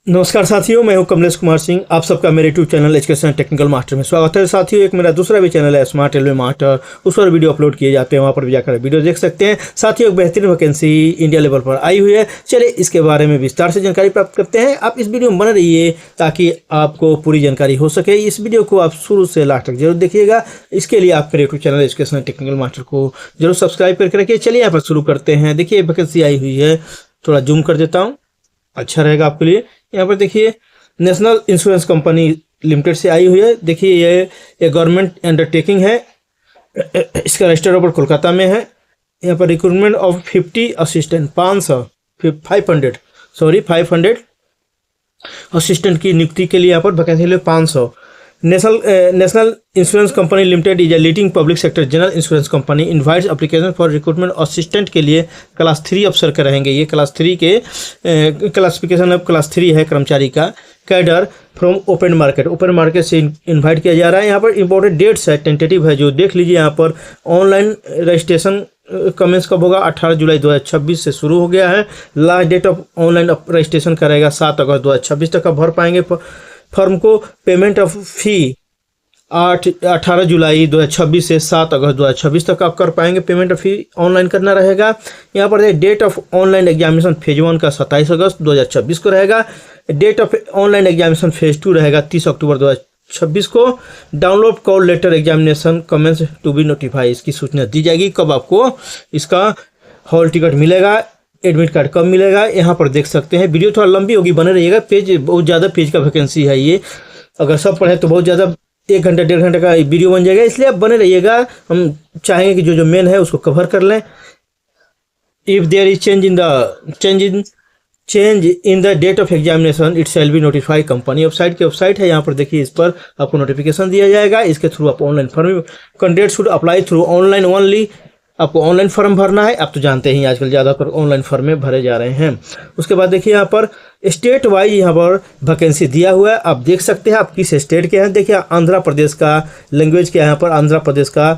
नमस्कार साथियों, मैं हूं कमलेश कुमार सिंह। आप सबका मेरे YouTube channel education technical master में स्वागत है। साथियों, एक मेरा दूसरा भी चैनल है स्मार्ट रेलवे मास्टर, उस पर वीडियो अपलोड किए जाते हैं, वहां पर भी जाकर वीडियो देख सकते हैं। साथियों, एक बेहतरीन वैकेंसी इंडिया लेवल पर आई हुई है। चलिए इसके बारे में विस्तार से जानकारी प्राप्त करते हैं। आप इस वीडियो में बने रहिए ताकि आपको पूरी जानकारी हो सके। इस वीडियो को आप शुरू से लास्ट तक जरूर देखिएगा। इसके लिए आप मेरे YouTube channel education technical master को जरूर सब्सक्राइब करके रखिए। चलिए यहाँ पर शुरू करते हैं। देखिए वैकेंसी आई हुई है, थोड़ा जूम कर देता हूँ, अच्छा रहेगा आपके लिए। यहाँ पर देखिए नेशनल इंश्योरेंस कंपनी लिमिटेड से आई हुई है। देखिए ये गवर्नमेंट अंडरटेकिंग है। इसका रजिस्टर नंबर कोलकाता में है। यहाँ पर रिक्रूटमेंट ऑफ 50 असिस्टेंट 500 असिस्टेंट की नियुक्ति के लिए यहाँ पर vacancy 500। National insurance company limited is a leading public sector general insurance company invites application for recruitment assistant के लिए क्लास 3 अफसर के रहेंगे। ये क्लास 3 के क्लासिफिकेशन अब क्लास 3 है कर्मचारी का। कैडर फ्रॉम ओपन मार्केट से इनवाइट किया जा रहा है। यहाँ पर इंपॉर्टेंट डेट्स है, टेंटेटिव है, जो देख लीजिए। यहाँ पर ऑनलाइन रजिस्ट्रेशन कमेंस कब होगा? 18 जुलाई 2026 से शुरू हो गया है। Last date of online registration का रहेगा 7 अगस्त 2026 तक आप भर पाएंगे फॉर्म को। पेमेंट ऑफ फी 18 जुलाई 2026 से 7 अगस्त 2026 तक आप कर पाएंगे। पेमेंट ऑफ फी ऑनलाइन करना रहेगा। यहाँ पर date of online examination phase 1 का 27 अगस्त 2026 को रहेगा। Date of online examination phase 2 रहेगा 30 अक्टूबर 2026 को। Download call letter examination commence to be notify, इसकी सूचना दी जाएगी कब आपको इसका हॉल टिकट मिलेगा, एडमिट कार्ड कब मिलेगा। यहाँ पर देख सकते हैं। वीडियो थोड़ा लंबी होगी, बने रहिएगा। पेज बहुत ज़्यादा पेज का वैकेंसी है ये, अगर सब पढ़े तो बहुत ज़्यादा 1 घंटा 1.5 घंटे का वीडियो बन जाएगा, इसलिए आप बने रहिएगा। हम चाहेंगे कि जो मेन है उसको कवर कर लें। If there is change in the date of examination it shall be notify. Company website है, यहाँ पर देखिए, इस पर आपको नोटिफिकेशन दिया जाएगा। इसके थ्रू आप online form candidate should apply through online only. आपको ऑनलाइन फॉर्म भरना है। आप तो जानते हैं आजकल ज़्यादातर ऑनलाइन फॉर्म में भरे जा रहे हैं। उसके बाद देखिए यहाँ पर स्टेट वाइज यहाँ पर वैकेंसी दिया हुआ है। आप देख सकते हैं आप किस स्टेट के हैं। देखिए आंध्र प्रदेश का लैंग्वेज क्या है, यहाँ पर आंध्र प्रदेश का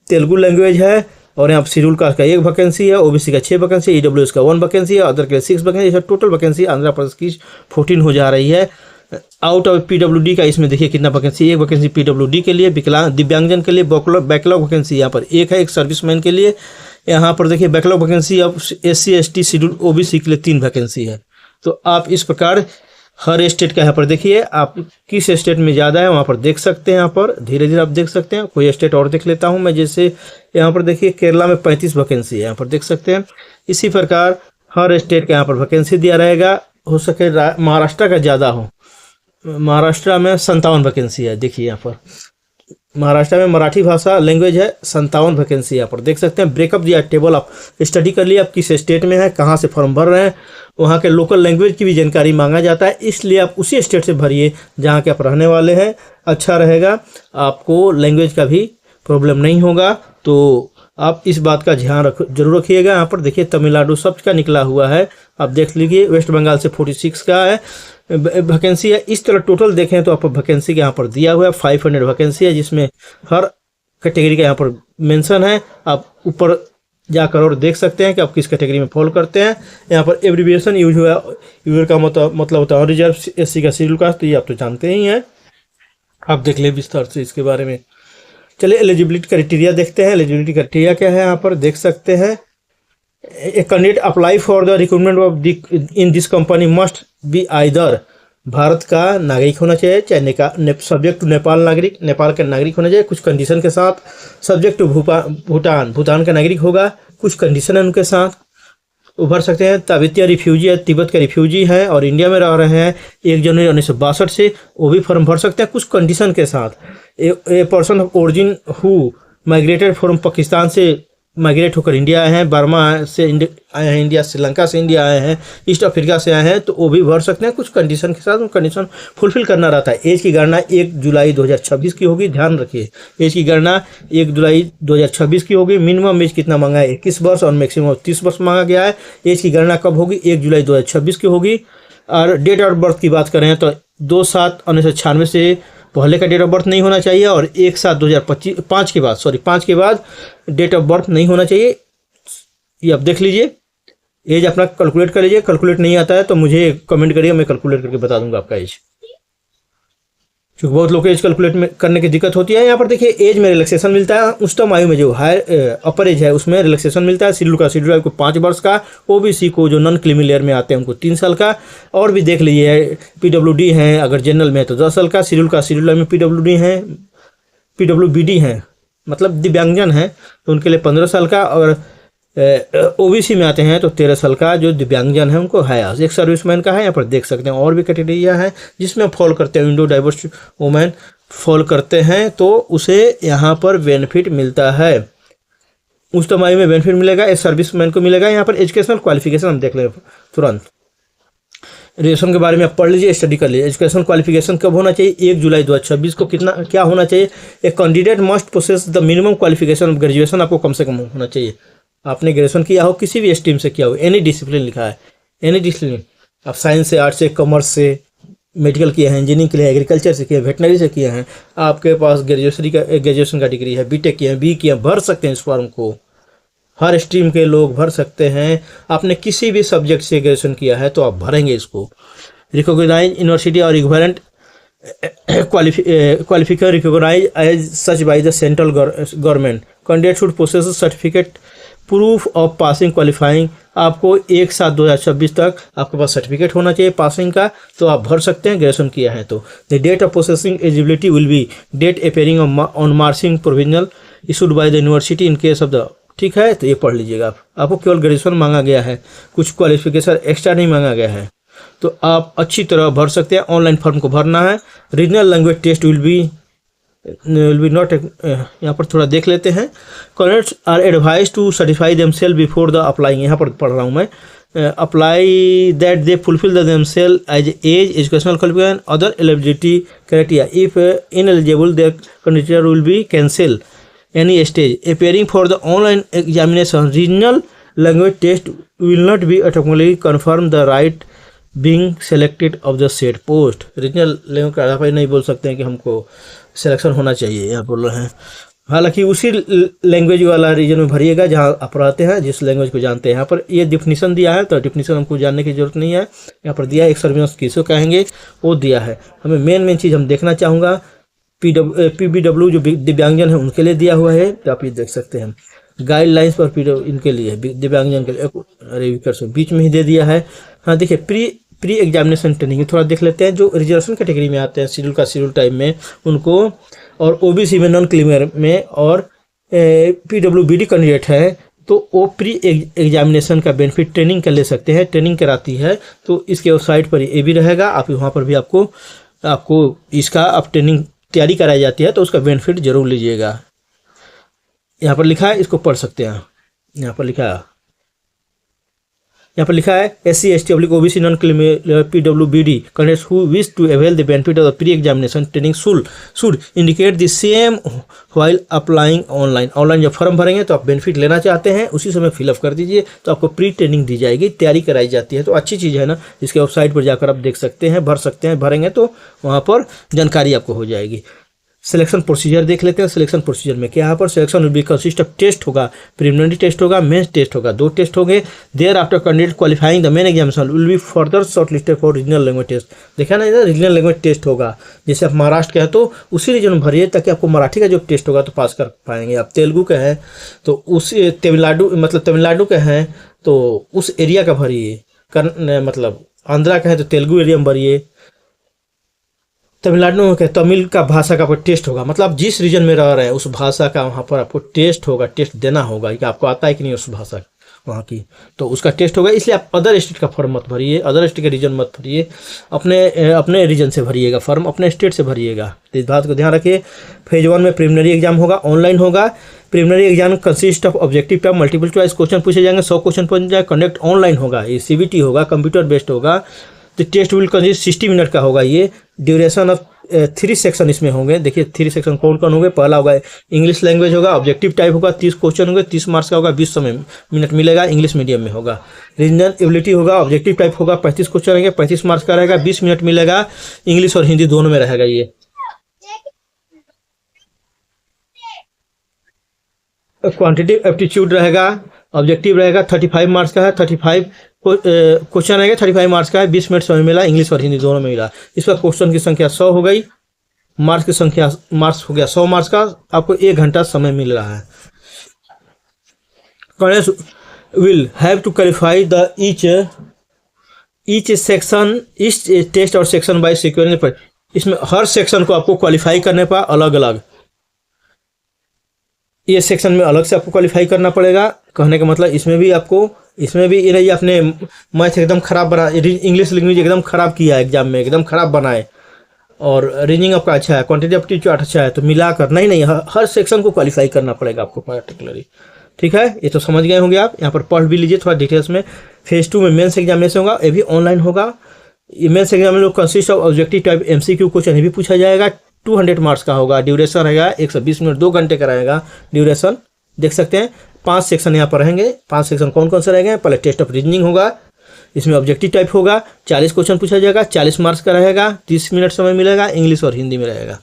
तेलुगु लैंग्वेज है। और यहाँ पर शेड्यूल कास्ट का 1 वैकेंसी है, ओबीसी का 6 वैकेंसी, ईडब्ल्यूएस का 1 वैकेंसी है, अदर के 6 vacancy. Total vacancy Andhra Pradesh की 14 हो जा रही है। आउट ऑफ पीडब्ल्यूडी का इसमें देखिए कितना वैकेंसी। 1 वैकेंसी पीडब्ल्यूडी के लिए, दिव्यांगजन के लिए। बैकलॉग वैकेंसी यहाँ पर 1 है, एक सर्विसमैन के लिए। यहाँ पर देखिए बैकलॉग वैकेंसी अब SC ST शेड्यूल ओबीसी के लिए 3 वैकेंसी है। तो आप इस प्रकार हर स्टेट का यहाँ पर देखिए, आप किस स्टेट में ज़्यादा है वहाँ पर देख सकते हैं। यहाँ पर धीरे धीरे आप देख सकते हैं। कोई स्टेट और देख लेता हूँ मैं, जैसे यहाँ पर देखिए केरला में 35 वैकेंसी है, यहाँ पर देख सकते हैं। इसी प्रकार हर स्टेट का यहाँ पर वैकेंसी दिया रहेगा। हो सके महाराष्ट्र का ज़्यादा हो, महाराष्ट्र में 57 वैकेंसी है। देखिए यहाँ पर महाराष्ट्र में मराठी भाषा लैंग्वेज है, 57 वैकेंसी यहाँ पर देख सकते हैं। ब्रेकअप दिया, टेबल आप स्टडी कर लिया, आप किस स्टेट में है, कहाँ से फॉर्म भर रहे हैं। वहाँ के लोकल लैंग्वेज की भी जानकारी मांगा जाता है, इसलिए आप उसी स्टेट से भरिए जहाँ के आप रहने वाले हैं। अच्छा रहेगा, आपको लैंग्वेज का भी प्रॉब्लम नहीं होगा। तो आप इस बात का ध्यान जरूर रखिएगा। यहाँ पर देखिए तमिलनाडु सब का निकला हुआ है, आप देख लीजिए। वेस्ट बंगाल से 46 का है वैकेंसी है। इस तरह टोटल देखें तो आपको वैकेंसी का यहाँ पर दिया हुआ है 500 वैकेंसी है, जिसमें हर कैटेगरी का यहाँ पर मेंशन है। आप ऊपर जाकर और देख सकते हैं कि आप किस कैटेगरी में फॉलो करते हैं। यहाँ पर एब्रिविएशन यूज हुआ है, यूजर का मतलब होता है रिजर्व, SC का शेड्यूल कास्ट, तो ये आप तो जानते ही हैं। आप देख ले विस्तार से इसके बारे में। चलिए एलिजिबिलिटी क्राइटेरिया देखते हैं। एलिजिबिलिटी क्राइटेरिया क्या है, यहाँ पर देख सकते हैं। A candidate apply for the recruitment of in this company must be either Bharat का नागरिक होना चाहिए, चाहे सब्जेक्ट टू नेपाल नागरिक, नेपाल का नागरिक होना चाहिए कुछ कंडीशन के साथ। सब्जेक्ट टू भूटान का नागरिक होगा, कुछ कंडीशन है उनके साथ, वो भर सकते हैं। तिब्बतिया रिफ्यूजी है, तिब्बत का रिफ्यूजी है और इंडिया में रह रहे हैं 1 जनवरी 1962 से, वो भी फॉर्म भर सकते हैं कुछ कंडीशन के साथ। A person of origin who migrated from Pakistan से माइग्रेट होकर इंडिया आए हैं, बर्मा से आए हैं इंडिया, श्रीलंका से इंडिया आए हैं, ईस्ट अफ्रीका से आए हैं, तो वो भी भर सकते हैं कुछ कंडीशन के साथ। कंडीशन फुलफिल करना रहता है। एज की गणना 1 जुलाई 2026 की होगी, ध्यान रखिए। एज की गणना 1 जुलाई 2026 की होगी। मिनिमम एज कितना मांगा है? 21 वर्ष और मैक्सिमम 30 वर्ष मांगा गया है। एज की गणना कब होगी? 1 जुलाई 2026 की होगी। और डेट ऑफ बर्थ की बात करें तो 2/7/1996 से पहले का डेट ऑफ बर्थ नहीं होना चाहिए और 1/7/2025 5 के बाद डेट ऑफ बर्थ नहीं होना चाहिए। ये आप देख लीजिए। एज अपना कैलकुलेट कर लीजिए, कैलकुलेट नहीं आता है तो मुझे कमेंट करिए, मैं कैलकुलेट करके बता दूंगा आपका एज, क्योंकि बहुत लोग एज कैलकुलेट में करने की दिक्कत होती है। यहाँ पर देखिए एज में रिलैक्सेशन मिलता है, उच्चतम आयु में जो हायर अपर एज है उसमें रिलैक्सेशन मिलता है। शेड्यूल आयु को 5 वर्ष का, ओबीसी को जो नॉन क्रीमी लेयर में आते हैं उनको 3 साल का, और भी देख लीजिए पीडब्ल्यूडी हैं अगर जनरल में तो 10 साल का, शेड्यूल आयु में पीडब्ल्यूडी हैं, पीडब्ल्यूबीडी हैं मतलब दिव्यांगजन हैं तो उनके लिए 15 साल का, और ओबीसी में आते हैं तो 13 साल का जो दिव्यांगजन है उनको है। एक सर्विसमैन का है, यहाँ पर देख सकते हैं और भी कैटेगरियाँ हैं जिसमें फॉल करते हैं, विंडो डाइवर्स वुमेन फॉल करते हैं तो उसे यहाँ पर बेनिफिट मिलता है, उस आयु में बेनिफिट मिलेगा, एक सर्विसमैन को मिलेगा। यहाँ पर एजुकेशनल क्वालिफिकेशन हम देख लें तुरंत, एजुकेशन के बारे में आप पढ़ लीजिए, स्टडी कर लीजिए। एजुकेशन क्वालिफिकेशन कब होना चाहिए, 1 जुलाई 2026 को कितना क्या होना चाहिए, a candidate must possess the minimum qualification of graduation, आपको कम से कम होना चाहिए, आपने ग्रेजुएशन किया हो, किसी भी स्ट्रीम से किया हो, एनी डिसिप्लिन लिखा है, एनी डिसिप्लिन, आप साइंस से, आर्ट्स से, कॉमर्स से, मेडिकल किए हैं, इंजीनियरिंग किए हैं, एग्रीकल्चर से किए हैं, वेटनरी से किए हैं, आपके पास ग्रेजुएशन का डिग्री है, बीटेक किए हैं, बी किए हैं, भर सकते हैं इस फॉर्म को, हर स्ट्रीम के लोग भर सकते हैं। आपने किसी भी सब्जेक्ट से ग्रेजुएशन किया है तो आप भरेंगे इसको। रिकॉग्नाइज यूनिवर्सिटी और equivalent qualification recognise as such by the central government, candidate should possess certificate proof of passing qualifying, आपको 1/7/2026 तक आपके पास सर्टिफिकेट होना चाहिए पासिंग का, तो आप भर सकते हैं ग्रेजुएशन किया है तो। The date of processing eligibility will be date appearing on marksheet provisional issued by the university in case of the, ठीक है, तो ये पढ़ लीजिएगा आप, आपको केवल ग्रेजुएशन मांगा गया है, कुछ क्वालिफिकेशन एक्स्ट्रा नहीं मांगा गया है, तो आप अच्छी तरह भर सकते हैं। ऑनलाइन फॉर्म को भरना है। Regional language test will be not, यहाँ पर थोड़ा देख लेते हैं। Candidates are advise to certify themselves before the applying, यहाँ पर पढ़ रहा हूँ मैं, apply that they fulfil the themselves age age, educational qualification, other eligibility criteria, if ineligible their candidate will be cancel any stage. Appearing for the online examination, regional language test will not be automatically confirm the right being selected of the said post. Regional language का आधार पर नहीं बोल सकते हैं कि हमको selection होना चाहिए, यहाँ बोल रहे हैं। हालांकि उसी लैंग्वेज वाला रीजन में भरिएगा जहाँ आप रहते हैं, जिस लैंग्वेज को जानते हैं। यहाँ पर ये डिफिनीशन दिया है तो डिफिनीशन हमको जानने की जरूरत नहीं है, यहाँ पर दिया है, एक सर्विस किसको कहेंगे वो दिया है। हमें मेन चीज़ हम देखना चाहूँगा, पीबीडब्ल्यू जो दिव्यांगजन है उनके लिए दिया हुआ है, तो आप ये देख सकते हैं गाइडलाइंस पर इनके लिए दिव्यांगजन के लिए, अरे बीच में ही दे दिया है। हाँ देखिए, प्री एग्जामिनेशन ट्रेनिंग थोड़ा देख लेते हैं। जो रिजर्वेशन कैटेगरी में आते हैं, शेड्यूल टाइम में उनको, और ओबीसी में, नॉन क्रीमी में, और पीडब्ल्यूबीडी कैंडिडेट है तो वो प्री एग्जामिनेशन का बेनिफिट ट्रेनिंग कर ले सकते हैं, ट्रेनिंग कराती है तो इसके वेबसाइट पर ये भी रहेगा, आप वहाँ पर भी आपको इसका आप ट्रेनिंग तैयारी कराई जाती है तो उसका बेनिफिट जरूर लीजिएगा। यहाँ पर लिखा है, इसको पढ़ सकते हैं। यहाँ पर लिखा है SC ST OBC non creamy PWBD candidates who wish to avail the benefit of the pre examination training should indicate the same while applying online. Online जब फॉर्म भरेंगे तो आप बेनिफिट लेना चाहते हैं उसी समय फिलअप कर दीजिए, तो आपको प्री ट्रेनिंग दी जाएगी, तैयारी कराई जाती है। तो अच्छी चीज़ है ना, इसके वेबसाइट पर जाकर आप देख सकते हैं, भर सकते हैं, भरेंगे तो वहाँ पर जानकारी आपको हो जाएगी। सिलेक्शन प्रोसीजर देख लेते हैं। सिलेक्शन प्रोसीजर में क्या, यहाँ पर selection will be consist of test होगा, प्रिलिमिनरी टेस्ट होगा, मेंस टेस्ट होगा, 2 टेस्ट होंगे। Thereafter candidate qualifying the main examination will be further shortlisted for regional language test. देखा ना, इधर रीजनल लैंग्वेज टेस्ट होगा, जैसे आप महाराष्ट्र के हैं तो उसी रीजन में भरिए ताकि आपको मराठी का जो टेस्ट होगा तो पास कर पाएंगे। आप तेलुगु के हैं तो उस तमिलनाडु के हैं तो उस एरिया का भरिए, मतलब आंध्रा का है तो तेलुगु एरिया में भरिए, तमिलनाडु के तमिल का भाषा का आपको टेस्ट होगा, मतलब जिस रीजन में रह रहे हैं उस भाषा का वहाँ पर आपको टेस्ट होगा, टेस्ट देना होगा कि आपको आता है कि नहीं उस भाषा वहाँ की, तो उसका टेस्ट होगा। इसलिए आप अदर स्टेट का फॉर्म मत भरिए, अदर स्टेट का रीजन मत भरिए, अपने रीजन से भरिएगा फॉर्म, अपने स्टेट से भरिएगा। तो इस बात को ध्यान रखिए। फेज 1 में प्रिलिमिनरी एग्जाम होगा, ऑनलाइन होगा। Preliminary exam consist of objective type, multiple choice question पूछे जाएंगे, 100 क्वेश्चन पूछे जाएंगे, कंडक्ट ऑनलाइन होगा, ये CBT होगा, कंप्यूटर बेस्ड होगा। तो टेस्ट विल कंसिस्ट 60 मिनट का होगा। ये ड्यूरेशन ऑफ 3 सेक्शन इसमें होंगे। देखिए 3 सेक्शन कौन कौन होंगे। पहला होगा इंग्लिश लैंग्वेज होगा, ऑब्जेक्टिव टाइप होगा, 30 क्वेश्चन होंगे, 30 मार्क्स का होगा, 20 मिनट मिलेगा, इंग्लिश मीडियम में होगा। रीजनल एबिलिटी होगा, ऑब्जेक्टिव टाइप होगा, 35 क्वेश्चन रहेंगे, 35 मार्क्स का रहेगा, 20 मिनट मिलेगा, इंग्लिश और हिंदी दोनों में रहेगा। ये क्वांटिटेटिव एप्टीट्यूड रहेगा, ऑब्जेक्टिव रहेगा 35 मार्क्स का है, 35 क्वेश्चन रहेगा, 35 मार्क्स का है, 20 मिनट समय मिला, इंग्लिश और हिंदी दोनों में मिला। इस पर क्वेश्चन की संख्या 100 हो गई, मार्क्स की संख्या मार्क्स हो गया 100 मार्क्स का, आपको 1 घंटा समय मिल रहा है। Will have to qualify the each section, each test और सेक्शन बाय सिक्योरिंग पर, इसमें हर सेक्शन को आपको क्वालिफाई करने पर अलग अलग, ये सेक्शन में अलग से आपको क्वालिफाई करना पड़ेगा। कहने का मतलब इसमें भी ये आपने मैथ एकदम खराब बना, इंग्लिश लैंग्वेज एकदम खराब किया है, एग्जाम में एकदम खराब बनाए, और रीजनिंग आपका अच्छा है, क्वांटिटेटिव चार्ट अच्छा है, तो मिलाकर नहीं हर सेक्शन को क्वालिफाई करना पड़ेगा आपको पर्टिकुलरली। ठीक है, ये तो समझ गए होंगे आप। यहाँ पर पढ़ भी लीजिए थोड़ा डिटेल्स में। फेज 2 में मेंस एग्जामिनेशन होगा, ये भी ऑनलाइन होगा। ये मेंस एग्जाम में consist of objective type MCQ question ये भी पूछा जाएगा, 200 मार्क्स का होगा, ड्यूरेशन रहेगा 120 मिनट, 2 घंटे का रहेगा ड्यूरेशन। देख सकते हैं 5 सेक्शन यहाँ पर रहेंगे। 5 सेक्शन कौन कौन से रहेंगे? पहले टेस्ट ऑफ रीजनिंग होगा, इसमें ऑब्जेक्टिव टाइप होगा, 40 क्वेश्चन पूछा जाएगा, 40 मार्क्स का रहेगा, 30 मिनट समय मिलेगा, इंग्लिश और हिंदी में रहेगा।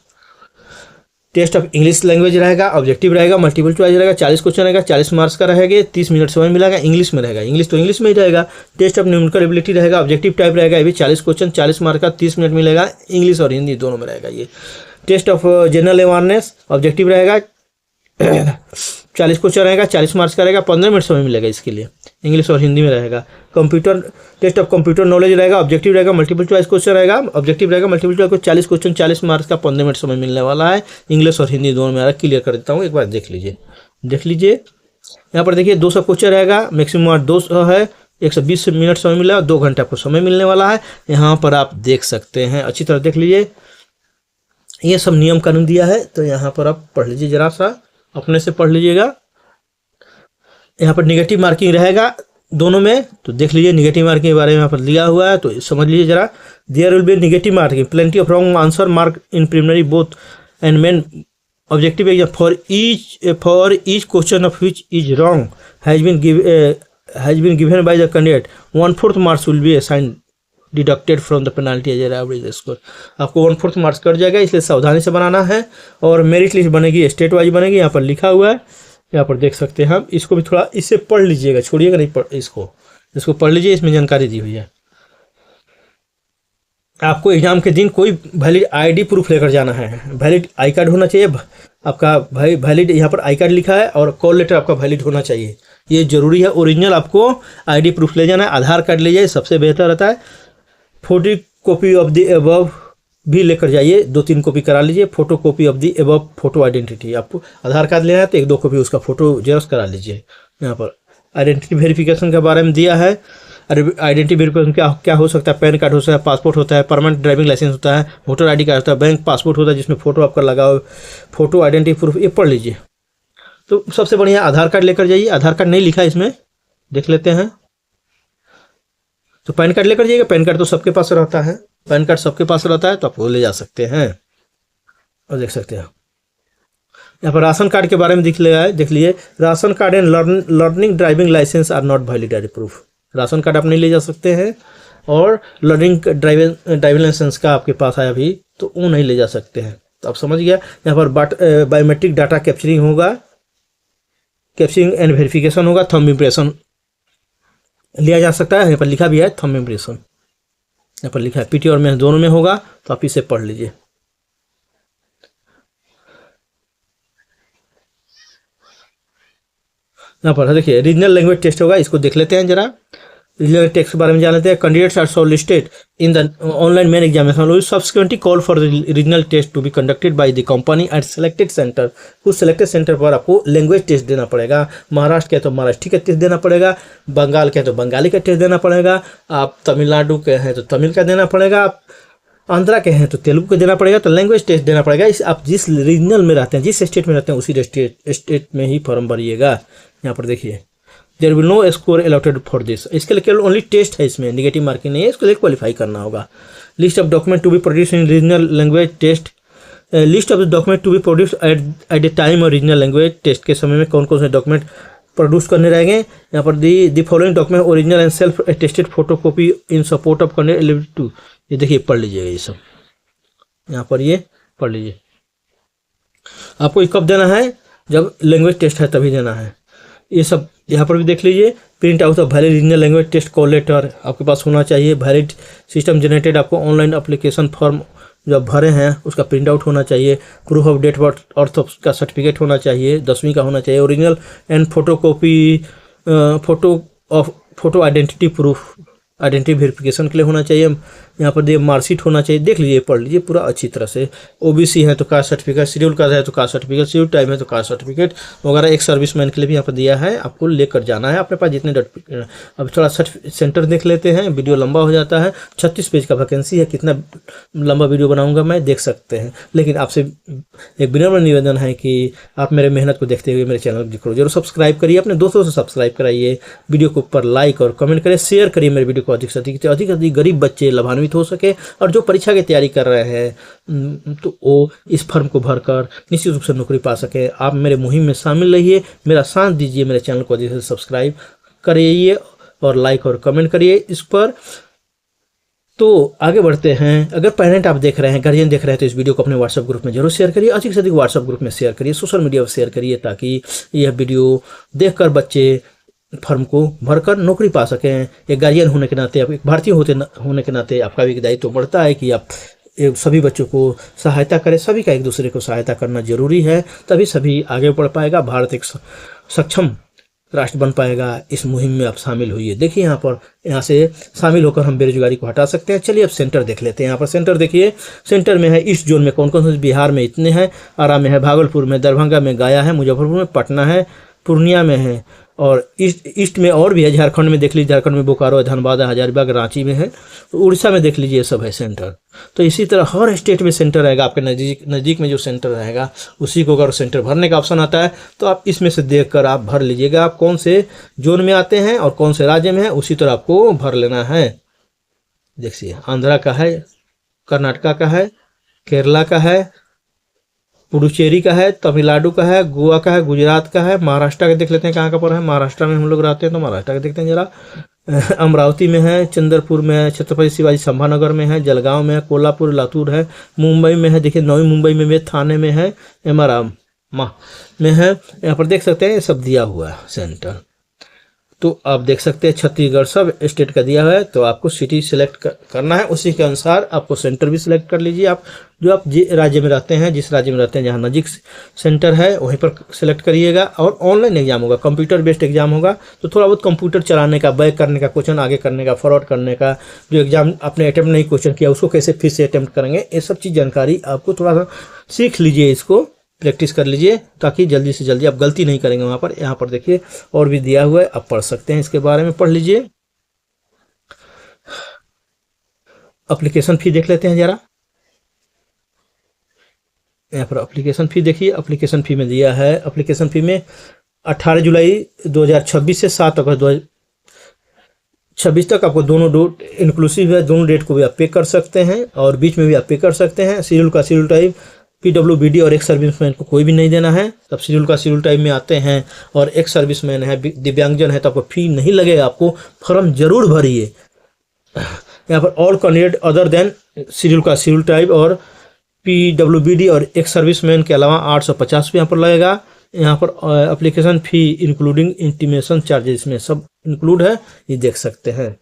टेस्ट ऑफ इंग्लिश लैंग्वेज रहेगा, ऑब्जेक्टिव रहेगा, मल्टीपल चॉइस रहेगा, 40 क्वेश्चन रहेगा, 40 मार्क्स का रहेगा, 30 मिनट समय मिलेगा, इंग्लिश में रहेगा, इंग्लिश तो इंग्लिश में ही रहेगा। टेस्ट ऑफ न्यूमेरिकल एबिलिटी रहेगा, ऑब्जेक्टिव टाइप रहेगा, ये भी 40 क्वेश्चन, 40 मार्क्स का, 30 मिनट मिलेगा, इंग्लिश और हिंदी दोनों में रहेगा। ये test of general awareness objective रहेगा, 40 क्वेश्चन रहेगा, 40 मार्क्स का रहेगा, 15 मिनट समय मिलेगा इसके लिए, इंग्लिश और हिंदी में रहेगा। Computer test of computer knowledge रहेगा, ऑब्जेक्टिव रहेगा, मल्टीपल चॉइस क्वेश्चन रहेगा, ऑब्जेक्टिव रहेगा, मल्टीपल चॉइस को 40 क्वेश्चन, 40 मार्क्स का, 15 मिनट समय मिलने वाला है, इंग्लिश और हिंदी दोनों में। क्लियर कर देता हूँ, एक बार देख लीजिए। यहाँ पर देखिए 200 क्वेश्चन रहेगा, मैक्सिमम 200 है, 120 मिनट समय मिला, 2 घंटे आपको समय मिलने वाला है। यहाँ पर आप देख सकते हैं, अच्छी तरह देख लीजिए, ये सब नियम कानून दिया है, तो यहाँ पर आप पढ़ लीजिए, जरा सा अपने से पढ़ लीजिएगा। यहाँ पर निगेटिव मार्किंग रहेगा दोनों में, तो देख लीजिए निगेटिव मार्किंग के बारे में यहाँ पर दिया हुआ है, तो समझ लीजिए जरा। There will be negative marking, plenty of wrong answer mark in preliminary both and main objective exam for each question of which is wrong has been given by the candidate 1/4 marks will be assigned deducted from the penalty as average score. आपको 1/4 marks cut जाएगा, इसलिए सावधानी से बनाना है। और merit list बनेगी, state wise बनेगी, यहाँ पर लिखा हुआ है, यहाँ पर देख सकते हैं हम। इसको भी थोड़ा इससे पढ़ लीजिएगा, छोड़िएगा नहीं, इसको पढ़ लीजिए, इसमें जानकारी दी हुई है। आपको एग्जाम के दिन कोई वैलिड ID प्रूफ लेकर जाना है, वैलिड आई कार्ड होना चाहिए आपका, वैलिड यहाँ पर आई कार्ड लिखा है, और कॉल लेटर आपका वैलिड होना चाहिए, ये जरूरी है। ओरिजिनल आपको ID प्रूफ ले जाना है, आधार कार्ड ले जाइए, सबसे बेहतर रहता है। Photo copy of the above भी लेकर जाइए, 2-3 कॉपी करा लीजिए। Photo copy of the above photo identity, आपको आधार कार्ड लेना है तो 1-2 कॉपी उसका फोटो जेरॉक्स करा लीजिए। यहाँ पर आइडेंटिटी वेरिफिकेशन के बारे में दिया है। आइडेंटिटी वेरिफिकेशन क्या हो सकता है? पैन कार्ड हो सकता है, पासपोर्ट होता है, परमानेंट ड्राइविंग लाइसेंस होता है, वोटर ID कार्ड होता है, बैंक पासपोर्ट होता है जिसमें फोटो आपका लगा हो, फोटो आइडेंटिटी प्रूफ, ये पढ़ लीजिए। तो सबसे बढ़िया आधार कार्ड लेकर जाइए। आधार कार्ड नहीं लिखा है इसमें, देख लेते हैं। तो पैन कार्ड लेकर जाइएगा, पैन कार्ड तो सबके पास रहता है, पैन कार्ड सबके पास रहता है, तो आप वो ले जा सकते हैं। और देख सकते हैं यहाँ पर राशन कार्ड के बारे में देख लीजिए। Ration card and learning driving licence are not valid as proof. Ration card आप नहीं ले जा सकते हैं, और लर्निंग ड्राइविंग लाइसेंस का आपके पास है अभी, तो वो नहीं ले जा सकते हैं। तो आप समझ गया। यहाँ पर बायोमेट्रिक डाटा कैप्चरिंग होगा, कैप्चरिंग एंड वेरिफिकेशन होगा, थंब इम्प्रेशन लिया जा सकता है। यहाँ पर लिखा भी है थंब इम्प्रेशन, यहाँ पर लिखा है। PT और मेंस दोनों में होगा, तो आप इसे पढ़ लीजिए। यहाँ पर देखिए रीजनल लैंग्वेज टेस्ट होगा, इसको देख लेते हैं जरा। रीजनल टेस्ट के बारे में जान लेते हैं। Candidates are shortlisted in the online main examination will subsequently call for regional test to be conducted by the company at selected centre. कुछ सेलेक्टेड सेंटर पर आपको लैंग्वेज टेस्ट देना पड़ेगा। महाराष्ट्र के तो महाराष्ट्री का टेस्ट देना पड़ेगा, बंगाल के तो बंगाली का टेस्ट देना पड़ेगा, आप तमिलनाडु के हैं तो तमिल का देना पड़ेगा, आप आंध्रा के हैं तो तेलुगु का देना पड़ेगा। तो लैंग्वेज टेस्ट देना पड़ेगा। आप जिस रीजनल में रहते हैं, जिस स्टेट में रहते हैं, उसी स्टेट में ही फॉर्म भरिएगा। यहाँ पर देखिए there will no score allotted for this. इसके लिए केवल ओनली टेस्ट है, इसमें निगेटिव मार्किंग नहीं है, इसके लिए क्वालिफाई करना होगा। List of document to be produce in regional language test. List of the document to be produce at the time और रीजनल लैंग्वेज टेस्ट के समय में कौन कौन से डॉक्यूमेंट प्रोड्यूस करने रहेंगे। यहाँ पर the following document original and self attested photocopy in support of candidate eligibility to. ये देखिए पढ़ लीजिएगा, ये सब यहाँ पर ये पढ़ लीजिए। आपको ये कब देना है? जब लैंग्वेज टेस्ट है तभी देना है। ये सब यहाँ पर भी देख लीजिए। Printout of valid regional language test call letter आपके पास होना चाहिए। वैलिड सिस्टम जनरेटेड आपको ऑनलाइन एप्लीकेशन फॉर्म जो आप भरे हैं उसका प्रिंट आउट होना चाहिए। प्रूफ ऑफ डेट अर्थ का सर्टिफिकेट होना चाहिए, 10वीं का होना चाहिए। Original and photo copy photo identity proof identity verification के लिए होना चाहिए। यहाँ पर ये मार्कशीट होना चाहिए, देख लीजिए, पढ़ लीजिए पूरा अच्छी तरह से। ओबीसी है तो कास्ट सर्टिफिकेट, शेड्यूल कास्ट है तो कास्ट सर्टिफिकेट, शेड्यूल टाइम है तो कास्ट सर्टिफिकेट वगैरह। एक सर्विसमैन के लिए भी यहाँ पर दिया है, आपको लेकर जाना है अपने पास जितने अब थोड़ा सेंटर देख लेते हैं, वीडियो लंबा हो जाता है। 36 पेज का वैकेंसी है, कितना लंबा वीडियो बनाऊंगा मैं देख सकते हैं, लेकिन आपसे एक विनम्र निवेदन है कि आप मेरे मेहनत को देखते हुए मेरे चैनल को जरूर सब्सक्राइब करिए, अपने दोस्तों से सब्सक्राइब कराइए, वीडियो को ऊपर लाइक और कमेंट करें, शेयर करिए मेरे वीडियो को अधिक से अधिक गरीब बच्चे लाभान्वित हो सके। और जो परीक्षा की तैयारी कर रहे हैं तो वो इस फॉर्म को भरकर निश्चित रूप से नौकरी पा सके। आप मेरे मुहिम में शामिल रहिए, मेरा साथ दीजिए, मेरे चैनल को अधिक से सब्सक्राइब करिए और लाइक और कमेंट करिए इस पर। तो आगे बढ़ते हैं। अगर पेरेंट आप देख रहे हैं, गार्जियन देख रहे हैं, तो इस वीडियो को अपने व्हाट्सएप ग्रुप में जरूर शेयर करिए, अधिक से अधिक व्हाट्सएप ग्रुप में शेयर करिए, सोशल मीडिया पर शेयर करिए, ताकि यह वीडियो देखकर बच्चे फॉर्म को भरकर नौकरी पा सकें। एक गार्जियन होने के नाते, आप एक भारतीय होने के नाते आपका भी दायित्व बढ़ता है कि आप सभी बच्चों को सहायता करें। सभी का एक दूसरे को सहायता करना जरूरी है, तभी सभी आगे बढ़ पाएगा, भारत एक सक्षम राष्ट्र बन पाएगा। इस मुहिम में आप शामिल होइए। देखिए यहाँ से शामिल होकर हम बेरोजगारी को हटा सकते हैं। चलिए अब सेंटर देख लेते हैं। यहाँ पर सेंटर देखिए, सेंटर में है ईस्ट जोन में कौन कौन से, बिहार में इतने हैं, आरा में है, भागलपुर में, दरभंगा में, गया है, मुजफ्फरपुर में, पटना है, पूर्णिया में है, और ईस्ट में और भी है। झारखंड में देख लीजिए, झारखंड में बोकारो है, धनबाद है, हजारीबाग, रांची में है। तो उड़ीसा में देख लीजिए, ये सब है सेंटर। तो इसी तरह हर स्टेट में सेंटर रहेगा। आपके नज़दीक में जो सेंटर रहेगा उसी को अगर सेंटर भरने का ऑप्शन आता है तो आप इसमें से देखकर आप भर लीजिएगा। आप कौन से जोन में आते हैं और कौन से राज्य में है, उसी तरह आपको भर लेना है। देखिए, आंध्रा का है, कर्नाटका का है, केरला का है, पुडुचेरी का है, तमिलनाडु का है, गोवा का है, गुजरात का है, महाराष्ट्र का देख लेते हैं कहाँ का पर है। महाराष्ट्र में हम लोग रहते हैं तो महाराष्ट्र का देखते हैं जरा। अमरावती में है, चंद्रपुर में है, छत्रपति शिवाजी संभानगर में है, जलगांव में है, कोल्हापुर, लातूर है, मुंबई में है, देखिए नवी मुंबई में भी, थाने में है, एमआरएम में है। यहाँ पर देख सकते हैं ये सब दिया हुआ है सेंटर। तो आप देख सकते हैं छत्तीसगढ़ सब स्टेट का दिया हुआ है। तो आपको सिटी सिलेक्ट करना है, उसी के अनुसार आपको सेंटर भी सिलेक्ट कर लीजिए। आप जो आप राज्य में रहते हैं, जिस राज्य में रहते हैं, जहाँ नज़दीक सेंटर है वहीं पर सिलेक्ट करिएगा। और ऑनलाइन एग्जाम होगा, कंप्यूटर बेस्ड एग्जाम होगा। तो थोड़ा बहुत कंप्यूटर चलाने का, बैक करने का, क्वेश्चन आगे करने का, फॉरवर्ड करने का, जो एग्जाम आपने अटैम्प्ट नहीं क्वेश्चन किया उसको कैसे फिर से अटैम्प्ट करेंगे, ये सब चीज़ जानकारी आपको थोड़ा सा सीख लीजिए, इसको प्रैक्टिस कर लीजिए, ताकि जल्दी से जल्दी आप गलती नहीं करेंगे वहाँ पर। यहाँ पर देखिए और भी दिया हुआ है, आप पढ़ सकते हैं, इसके बारे में पढ़ लीजिए। एप्लीकेशन फी देख लेते हैं जरा। यहाँ पर एप्लीकेशन फी देखिए, एप्लीकेशन फी में दिया है, एप्लीकेशन फी में 18 जुलाई 2026 से 7 अगस्त 2026 तक आपको दोनों डेट इंक्लूसिव है, दोनों डेट को भी आप पे कर सकते हैं और बीच में भी आप पे कर सकते हैं। शेड्यूल का शेड्यूल टाइप PWBD और एक सर्विसमैन को कोई भी नहीं देना है। तब शेड्यूल का शेड्यूल टाइम में आते हैं और एक सर्विसमैन है, दिव्यांगजन है, तो आपको फी नहीं लगेगा, आपको फॉर्म जरूर भरिए। यहाँ पर all candidate other than schedule का शेड्यूल टाइप और PWBD और एक सर्विसमैन के अलावा 850 यहाँ पर लगेगा। यहाँ पर application fee including intimation charges में सब इंक्लूड है, ये देख सकते हैं।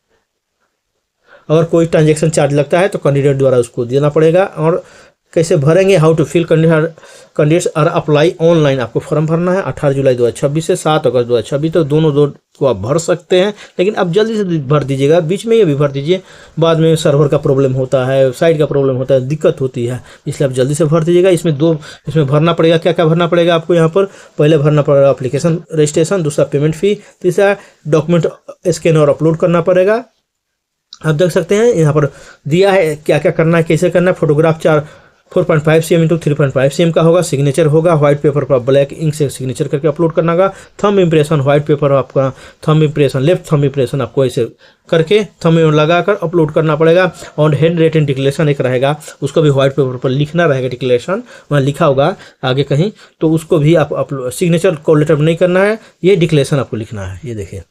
अगर कोई ट्रांजेक्शन चार्ज लगता है तो कैंडिडेट द्वारा उसको देना पड़ेगा। और कैसे भरेंगे, how to fill candidates are apply online, आपको फॉर्म भरना है 18 जुलाई 2026 से 7 अगस्त 2026 तक, दोनों को आप भर सकते हैं। लेकिन आप जल्दी से भर दीजिएगा, बीच में ये भी भर दीजिए, बाद में सर्वर का प्रॉब्लम होता है, वेबसाइट का प्रॉब्लम होता है, दिक्कत होती है, इसलिए आप जल्दी से भर दीजिएगा। इसमें भरना पड़ेगा, क्या क्या भरना पड़ेगा आपको यहाँ पर, पहले भरना पड़ेगा एप्लीकेशन रजिस्ट्रेशन, दूसरा पेमेंट फ़ी, तीसरा डॉक्यूमेंट स्कैन और अपलोड करना पड़ेगा। आप देख सकते हैं यहाँ पर दिया है क्या क्या करना है, कैसे करना है। फोटोग्राफ 4.5 cm × 3.5 cm का होगा, सिग्नेचर होगा, व्हाइट पेपर पर ब्लैक इंक से सिग्नेचर करके अपलोड करना होगा। थंब इम्प्रेशन, व्हाइट पेपर आपका thumb impression, left thumb impression आपको ऐसे करके थंब लगाकर अपलोड करना पड़ेगा। और हैंड रिटन डिक्लेरेशन एक रहेगा, उसको भी व्हाइट पेपर पर लिखना रहेगा, डिक्लेरेशन वहाँ लिखा होगा आगे कहीं, तो उसको भी आप अपलोड, सिग्नेचर कॉल लेटर नहीं करना है, ये डिक्लेरेशन आपको लिखना है। ये देखिए,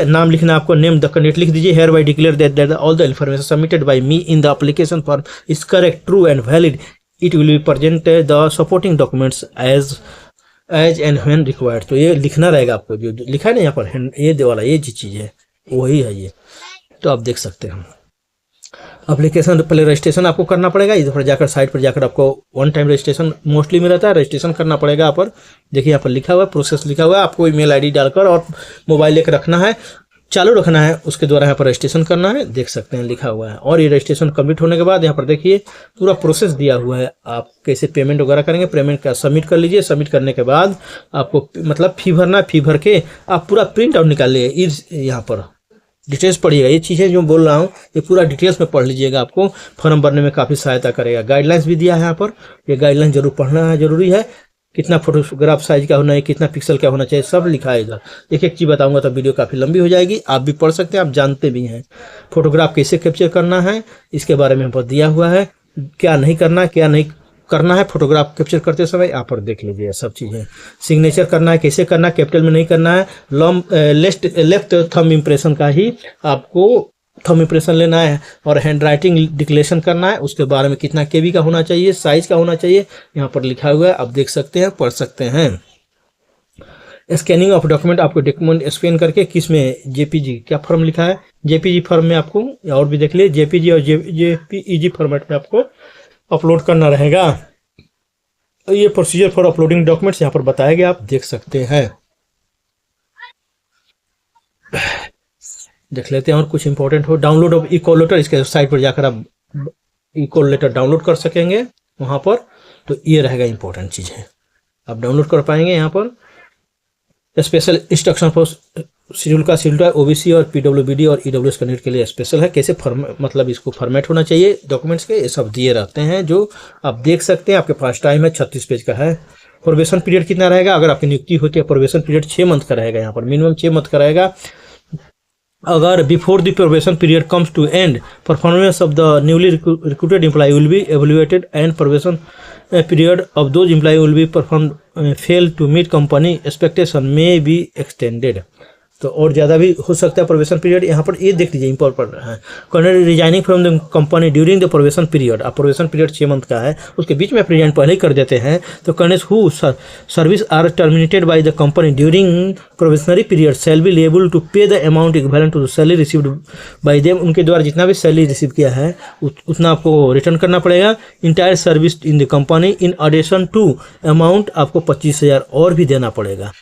नाम लिखना आपको, नेम द कैंडिडेट लिख दीजिए। Hereby declare that all the information submitted by me in the application form is correct, true and valid. It will be present the supporting documents as and when required. तो ये लिखना रहेगा आपको, जो लिखा है ना यहाँ पर, ये दे वाला ये जी चीज़ है वही है ये। तो आप देख सकते हैं एप्लीकेशन पहले रजिस्ट्रेशन आपको करना पड़ेगा। इधर पर जाकर साइट पर जाकर आपको वन टाइम रजिस्ट्रेशन मोस्टली में रहता है, रजिस्ट्रेशन करना पड़ेगा। यहाँ पर देखिए यहाँ पर लिखा हुआ है, प्रोसेस लिखा हुआ है, आपको ईमेल आईडी डालकर और मोबाइल लेकर रखना है, चालू रखना है, उसके द्वारा यहाँ पर रजिस्ट्रेशन करना है। देख सकते हैं लिखा हुआ है। और ये रजिस्ट्रेशन कंप्लीट होने के बाद यहाँ पर देखिए पूरा प्रोसेस दिया हुआ है, आप कैसे पेमेंट वगैरह करेंगे। पेमेंट का सबमिट कर लीजिए, सबमिट करने के बाद आपको मतलब फी भरना, फी भर के आप पूरा प्रिंट आउट निकाल लीजिए। इस यहाँ पर डिटेल्स पढ़िएगा, ये चीज़ें जो बोल रहा हूँ ये पूरा डिटेल्स में पढ़ लीजिएगा, आपको फॉर्म भरने में काफ़ी सहायता करेगा। गाइडलाइंस भी दिया है यहाँ पर, ये गाइडलाइंस जरूर पढ़ना है, जरूरी है। कितना फोटोग्राफ साइज का होना है, कितना पिक्सल का होना चाहिए, सब लिखा है इधर। एक एक चीज़ बताऊंगा तो वीडियो काफ़ी लंबी हो जाएगी, आप भी पढ़ सकते हैं, आप जानते भी हैं। फोटोग्राफ कैसे कैप्चर करना है इसके बारे में यहाँ पर दिया हुआ है, क्या नहीं करना है, क्या नहीं करना है फोटोग्राफ कैप्चर करते समय, यहाँ पर देख लीजिए सब चीज़ें। सिग्नेचर करना है, कैसे करना है, कैपिटल में नहीं करना है। लेफ्ट थंब इम्प्रेशन का ही आपको थंब इम्प्रेशन लेना है, और हैंड राइटिंग डिक्लेरेशन करना है, उसके बारे में कितना केबी का होना चाहिए, साइज का होना चाहिए, यहाँ पर लिखा हुआ है, आप देख सकते हैं, पढ़ सकते हैं। स्कैनिंग ऑफ डॉक्यूमेंट, आपको डॉक्यूमेंट स्कैन करके किस में, जेपीजी क्या फॉर्म लिखा है, जेपीजी फॉर्म में आपको, और भी देख लीजिए जेपीजी और जेपीईजी फॉर्मेट में आपको अपलोड करना रहेगा। ये प्रोसीजर फॉर अपलोडिंग डॉक्यूमेंट्स यहाँ पर बताया गया, आप देख सकते हैं। देख लेते हैं और कुछ इंपॉर्टेंट हो। डाउनलोड ऑफ ई-कॉल लेटर, इसके साइट पर जाकर आप ई-कॉल लेटर डाउनलोड कर सकेंगे वहाँ पर। तो ये रहेगा इंपॉर्टेंट चीज़ है, आप डाउनलोड कर पाएंगे यहाँ पर। स्पेशल इंस्ट्रक्शन फॉर शेड्यूल का शेड्यूल है, ओबीसी और पीडब्ल्यूबीडी और ईडब्ल्यूएस कैंडिडेट के लिए स्पेशल है, कैसे मतलब इसको फॉर्मेट होना चाहिए डॉक्यूमेंट्स के, ये सब दिए रहते हैं, जो आप देख सकते हैं। आपके पास टाइम है 36 पेज का है। प्रोबेशन पीरियड कितना रहेगा, अगर आपकी नियुक्ति होती है प्रोबेशन पीरियड 6 मंथ का रहेगा, यहाँ पर मिनिमम 6 मंथ का रहेगा। अगर before the probation period comes to end, performance of the newly recruited employ will be evaluated and probation period of those employee will be performed fail to meet company expectation may be extended। तो और ज़्यादा भी हो सकता है probation period. यहाँ पर ये देख लीजिए इंपॉर्टेंट है, candidate resigning from the company during the probation period. अब प्रोबेशन पीरियड 6 मंथ का है, उसके बीच में रिजाइन पहले ही कर देते हैं, तो candidate who service are terminated by the company during probationary period shall be able to pay the amount equivalent to the salary received by them. उनके द्वारा जितना भी सैलरी रिसीव किया है उतना आपको रिटर्न करना पड़ेगा। Entire service in the company in addition to amount, आपको 25,000 और भी देना पड़ेगा।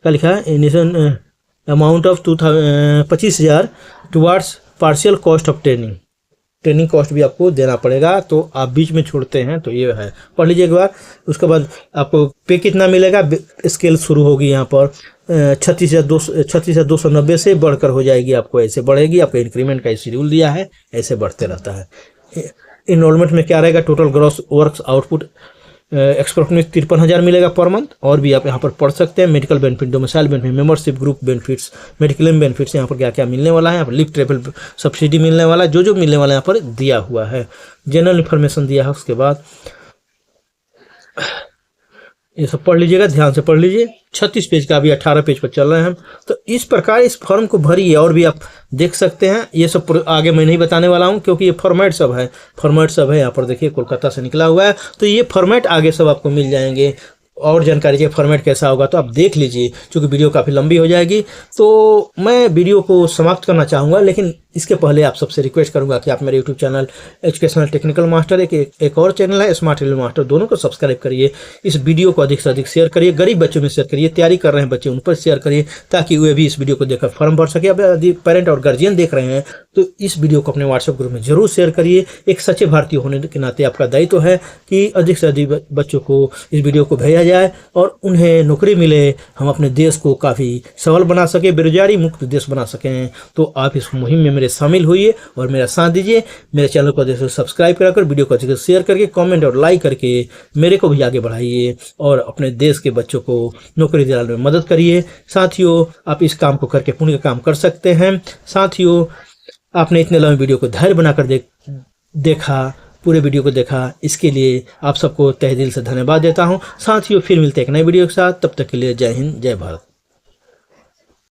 क्या लिखा है, initial amount of 25,000 towards partial cost of training, training cost भी आपको देना पड़ेगा। तो आप बीच में छोड़ते हैं तो ये है, पढ़ लीजिए एक बार। उसके बाद आपको पे कितना मिलेगा, स्केल शुरू होगी यहाँ पर 36,290 से बढ़कर हो जाएगी, आपको ऐसे बढ़ेगी। आपको इंक्रीमेंट का शेड्यूल दिया है, ऐसे बढ़ते रहता है। इनरोलमेंट में क्या रहेगा, total gross works output expert में 53,000 मिलेगा पर मंथ। और भी आप यहाँ पर पढ़ सकते हैं, medical benefit, domicile benefit, membership group benefits, mediclaim benefits, यहाँ पर क्या क्या मिलने वाला है, यहाँ पर लिफ्ट ट्रेवल सब्सिडी मिलने वाला है, जो जो मिलने वाला है यहाँ पर दिया हुआ है। जनरल इन्फॉर्मेशन दिया है, उसके बाद ये सब पढ़ लीजिएगा, ध्यान से पढ़ लीजिए। 36 पेज का, अभी 18 पेज पर चल रहे हैं हम। तो इस प्रकार इस फॉर्म को भरिए, और भी आप देख सकते हैं। ये सब आगे मैं नहीं बताने वाला हूं, क्योंकि ये फॉर्मेट सब है, यहाँ पर देखिए कोलकाता से निकला हुआ है। तो ये फॉर्मेट आगे सब आपको मिल जाएंगे। और जानकारी चाहिए फॉर्मेट कैसा होगा तो आप देख लीजिए, क्योंकि वीडियो काफ़ी लंबी हो जाएगी। तो मैं वीडियो को समाप्त करना चाहूँगा, लेकिन इसके पहले आप सबसे रिक्वेस्ट करूंगा कि आप मेरे YouTube channel educational technical master, एक और चैनल है स्मार्ट रेलवे मास्टर, दोनों को सब्सक्राइब करिए। इस वीडियो को अधिक से अधिक शेयर करिए, गरीब बच्चों में शेयर करिए, तैयारी कर रहे हैं बच्चे उन पर शेयर करिए, ताकि वे भी इस वीडियो को देखकर फॉर्म भर सके। अब यदि पेरेंट और गार्जियन देख रहे हैं तो इस वीडियो को अपने व्हाट्सएप ग्रुप में जरूर शेयर करिए। एक सच्चे भारतीय होने के नाते आपका दायित्व है कि अधिक से अधिक बच्चों को इस वीडियो को भेजा जाए और उन्हें नौकरी मिले, हम अपने देश को काफ़ी सबल बना सके, बेरोजगारी मुक्त देश बना सकें। तो आप इस मुहिम में मेरे शामिल होइए और मेरा साथ दीजिए। मेरे चैनल को जैसे सब्सक्राइब कराकर, वीडियो को अच्छे से शेयर करके, कमेंट और लाइक करके मेरे को भी आगे बढ़ाइए और अपने देश के बच्चों को नौकरी दिलाने में मदद करिए। साथियों, आप इस काम को करके पुण्य का काम कर सकते हैं। साथियों, आपने इतने लंबे वीडियो को धैर्य बनाकर देखा, पूरे वीडियो को देखा, इसके लिए आप सबको तहे दिल से धन्यवाद देता हूं। साथियों, फिर मिलते हैं एक नए वीडियो के साथ, तब तक के लिए जय हिंद, जय भारत।